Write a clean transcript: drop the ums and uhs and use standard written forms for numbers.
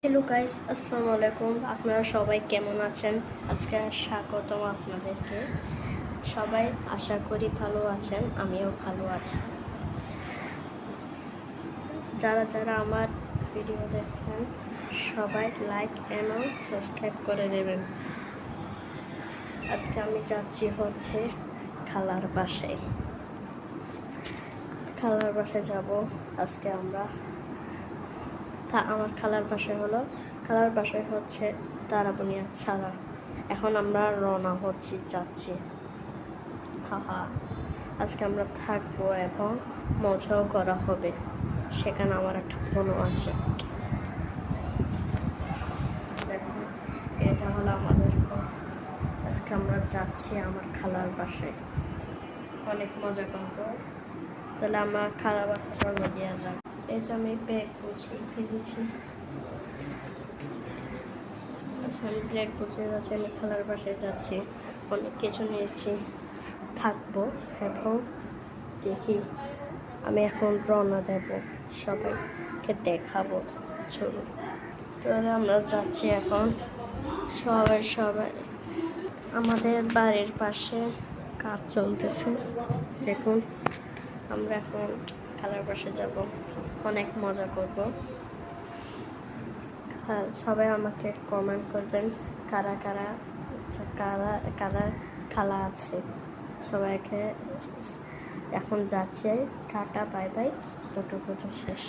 Hello guys, আসসালামু আলাইকুম। আপনারা সবাই কেমন আছেন? আজকে স্বাগতম আপনাদেরকে। সবাই আশা করি ভালো আছেন, আমিও ভালো আছি। যারা যারা আমার ভিডিও দেখেন সবাই লাইক এবং সাবস্ক্রাইব করে দেবেন। আজকে আমি যাচ্ছি হচ্ছে খালার বাসায় যাব। আজকে আমরা আমার খালার বাসায় হচ্ছে তারাবনিয়া ছাড়া। এখন আমরা রওনা যাচ্ছি। হাহা, আজকে আমরা থাকবো এবং মজাও করা হবে। সেখানে আমার একটা বোনও আছে। দেখুন, এটা হলো আমাদের ঘর। আজকে আমরা যাচ্ছি আমার খালার বাসায়, অনেক মজা করবো। তাহলে আমার খালার বাসাটা দিয়ে যাক। এই যে আমি ব্যাগ গুছিয়ে ফেলেছি। আচ্ছা, আমি ব্যাগ গুছিয়ে যাচ্ছি, আমি খালার বাসায় যাচ্ছি। অনেক কিছু নিয়েছি, থাকবো এবং দেখি। আমি এখন রওনা দেব, সবাইকে দেখাবো ছবি। তাহলে আমরা যাচ্ছি এখন। সবাই আমাদের বাড়ির পাশে কাজ চলতেছে। দেখুন, আমরা এখন খালার বাসায় যাব, অনেক মজা করব। সবাই আমাকে কমেন্ট করবেন কারা কারা কারা কারা খালা আছে। সবাইকে এখন যাচ্ছে, টাটা বাই বাই, দুটো শেষ।